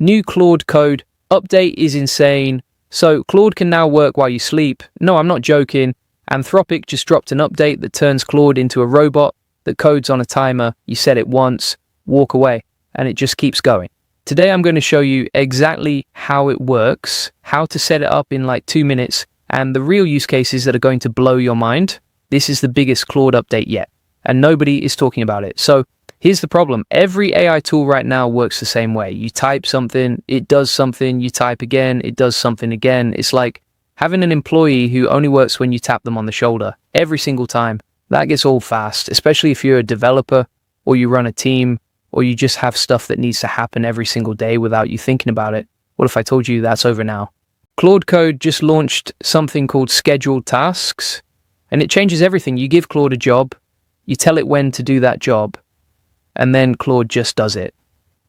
New Claude code update is insane. So Claude can now work while you sleep. No, I'm not joking. Anthropic just dropped an update that turns Claude into a robot that codes on a timer. You set it once, walk away, and it just keeps going. Today I'm going to show you exactly how it works, how to set it up in like 2 minutes, and the real use cases that are going to blow your mind. This is the biggest Claude update yet, and nobody is talking about it. So here's the problem. Every AI tool right now works the same way. You type something, it does something, you type again, it does something again. It's like having an employee who only works when you tap them on the shoulder every single time. That gets old fast, especially if you're a developer or you run a team or you just have stuff that needs to happen every single day without you thinking about it. What if I told you that's over now? Claude Code just launched something called scheduled tasks, and it changes everything. You give Claude a job, you tell it when to do that job, and then Claude just does it.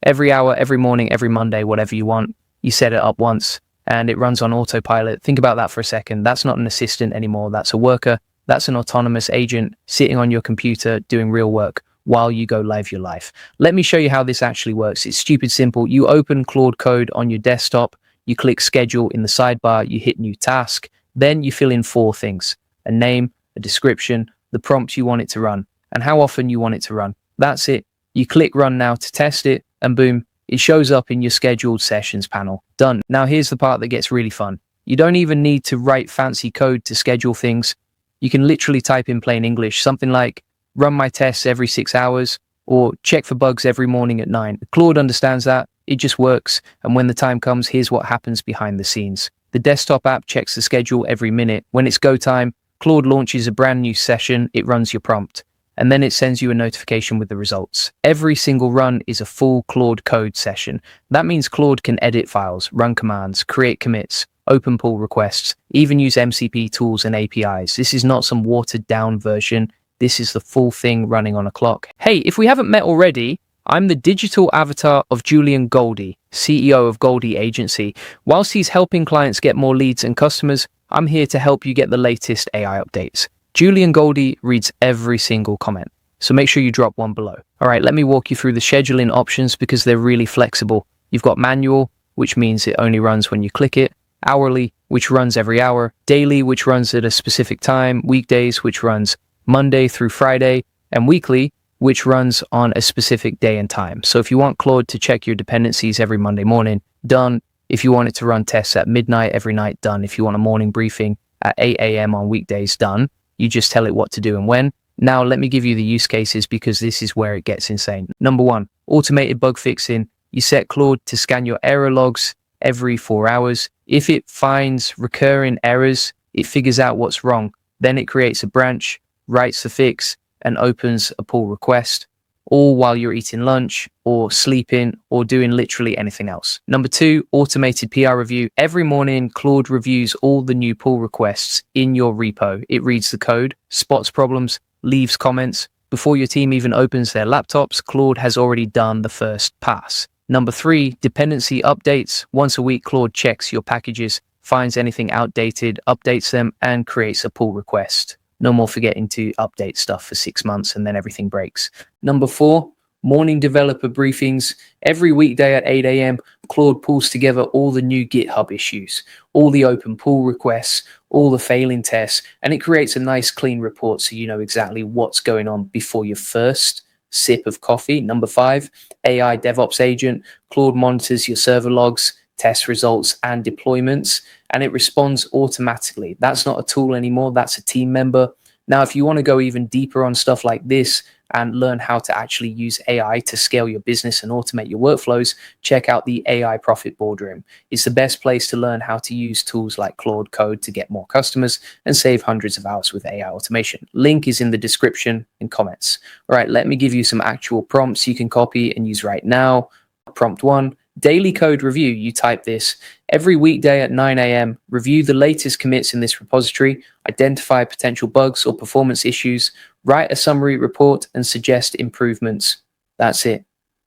Every hour, every morning, every Monday, whatever you want, you set it up once, and it runs on autopilot. Think about that for a second. That's not an assistant anymore. That's a worker. That's an autonomous agent sitting on your computer doing real work while you go live your life. Let me show you how this actually works. It's stupid simple. You open Claude Code on your desktop, you click schedule in the sidebar, you hit new task, then you fill in 4 things: a name, a description, the prompt you want it to run, and how often you want it to run. That's it. You click run now to test it, and boom, it shows up in your scheduled sessions panel. Done. Now here's the part that gets really fun. You don't even need to write fancy code to schedule things. You can literally type in plain English, something like run my tests every 6 hours or check for bugs every morning at 9. Claude understands that. It just works. And when the time comes, here's what happens behind the scenes. The desktop app checks the schedule every minute. When it's go time, Claude launches a brand new session. It runs your prompt, and then it sends you a notification with the results. Every single run is a full Claude Code session. That means Claude can edit files, run commands, create commits, open pull requests, even use MCP tools and APIs. This is not some watered down version. This is the full thing running on a clock. Hey, if we haven't met already, I'm the digital avatar of Julian Goldie, CEO of Goldie Agency. Whilst he's helping clients get more leads and customers, I'm here to help you get the latest AI updates. Julian Goldie reads every single comment, so make sure you drop one below. All right, let me walk you through the scheduling options because they're really flexible. You've got manual, which means it only runs when you click it, hourly, which runs every hour, daily, which runs at a specific time, weekdays, which runs Monday through Friday, and weekly, which runs on a specific day and time. So if you want Claude to check your dependencies every Monday morning, done. If you want it to run tests at midnight every night, done. If you want a morning briefing at 8 a.m. on weekdays, done. You just tell it what to do and when. Now let me give you the use cases because this is where it gets insane. Number 1, automated bug fixing. You set Claude to scan your error logs every 4 hours. If it finds recurring errors, it figures out what's wrong. Then it creates a branch, writes the fix, and opens a pull request, all while you're eating lunch or sleeping or doing literally anything else. Number 2, automated PR review. Every morning, Claude reviews all the new pull requests in your repo. It reads the code, spots problems, leaves comments. Before your team even opens their laptops, Claude has already done the first pass. Number 3, dependency updates. Once a week, Claude checks your packages, finds anything outdated, updates them, and creates a pull request. No more forgetting to update stuff for 6 months and then everything breaks. Number 4, morning developer briefings. Every weekday at 8 a.m., Claude pulls together all the new GitHub issues, all the open pull requests, all the failing tests, and it creates a nice clean report so you know exactly what's going on before your first sip of coffee. Number 5, AI DevOps agent. Claude monitors your server logs, test results, and deployments, and it responds automatically. That's not a tool anymore, that's a team member. Now, if you want to go even deeper on stuff like this and learn how to actually use AI to scale your business and automate your workflows, check out the AI Profit Boardroom. It's the best place to learn how to use tools like Claude Code to get more customers and save hundreds of hours with AI automation. Link is in the description and comments. All right, let me give you some actual prompts you can copy and use right now. Prompt 1, daily code review. You type this: every weekday at 9 a.m., review the latest commits in this repository, identify potential bugs or performance issues, write a summary report, and suggest improvements. That's it.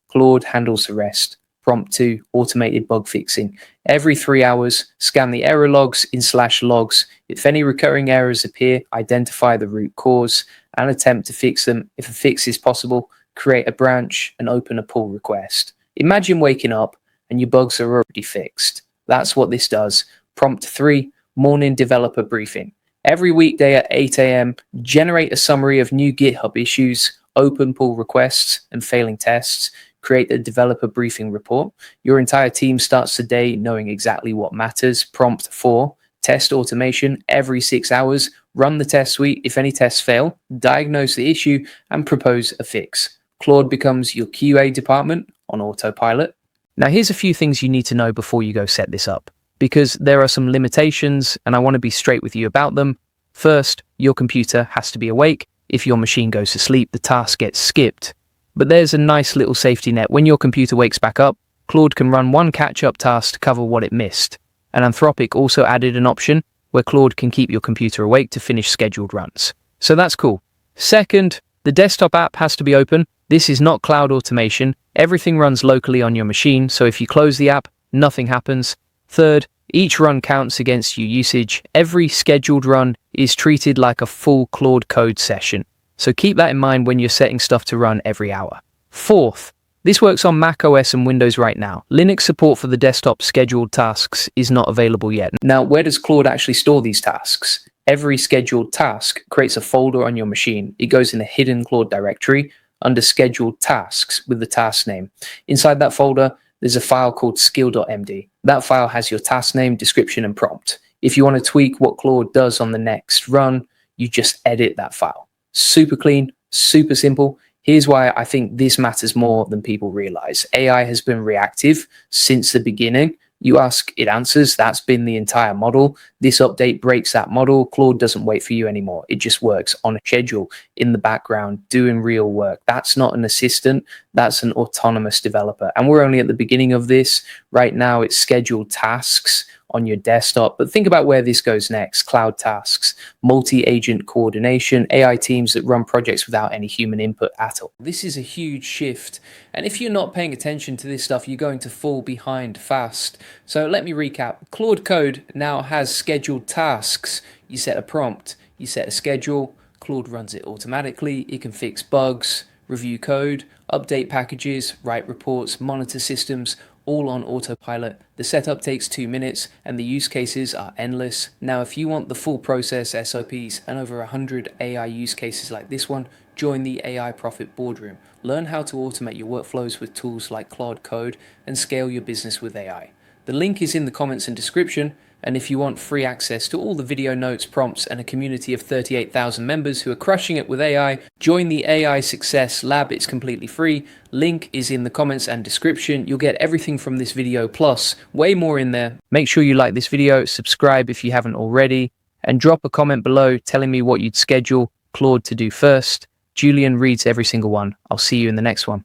Claude handles the rest. Prompt 2, automated bug fixing. Every 3 hours, scan the error logs in /logs. If any recurring errors appear, identify the root cause and attempt to fix them. If a fix is possible, create a branch and open a pull request. Imagine waking up and your bugs are already fixed. That's what this does. Prompt 3, morning developer briefing. Every weekday at 8 a.m., generate a summary of new GitHub issues, open pull requests, and failing tests. Create the developer briefing report. Your entire team starts the day knowing exactly what matters. Prompt 4, test automation. Every 6 hours, run the test suite. If any tests fail, diagnose the issue and propose a fix. Claude becomes your QA department on autopilot. Now, here's a few things you need to know before you go set this up, because there are some limitations and I want to be straight with you about them. First, your computer has to be awake. If your machine goes to sleep, the task gets skipped. But there's a nice little safety net. When your computer wakes back up, Claude can run one catch-up task to cover what it missed. And Anthropic also added an option where Claude can keep your computer awake to finish scheduled runs. So that's cool. Second, the desktop app has to be open. This is not cloud automation. Everything runs locally on your machine, so if you close the app, nothing happens. Third, each run counts against your usage. Every scheduled run is treated like a full Claude code session. So keep that in mind when you're setting stuff to run every hour. Fourth, this works on Mac OS and Windows right now. Linux support for the desktop scheduled tasks is not available yet. Now, where does Claude actually store these tasks? Every scheduled task creates a folder on your machine. It goes in a hidden Claude directory under scheduled tasks with the task name. Inside that folder, there's a file called skill.md. That file has your task name, description, and prompt. If you want to tweak what Claude does on the next run, you just edit that file. Super clean, super simple. Here's why I think this matters more than people realize. AI has been reactive since the beginning. You ask, it answers. That's been the entire model. This update breaks that model. Claude doesn't wait for you anymore. It just works on a schedule in the background, doing real work. That's not an assistant. That's an autonomous developer. And we're only at the beginning of this. Right now, it's scheduled tasks on your desktop. But think about where this goes next. Cloud tasks, multi-agent coordination, AI teams that run projects without any human input at all. This is a huge shift. And if you're not paying attention to this stuff, you're going to fall behind fast. So let me recap. Claude Code now has scheduled tasks. You set a prompt, you set a schedule, Claude runs it automatically. It can fix bugs, review code, update packages, write reports, monitor systems, all on autopilot. The setup takes 2 minutes and the use cases are endless. Now, if you want the full process, SOPs, and over 100 AI use cases like this one, join the AI Profit Boardroom. Learn how to automate your workflows with tools like Claude Code and scale your business with AI. The link is in the comments and description. And if you want free access to all the video notes, prompts, and a community of 38,000 members who are crushing it with AI, join the AI Success Lab. It's completely free. Link is in the comments and description. You'll get everything from this video plus way more in there. Make sure you like this video, subscribe if you haven't already, and drop a comment below telling me what you'd schedule Claude to do first. Julian reads every single one. I'll see you in the next one.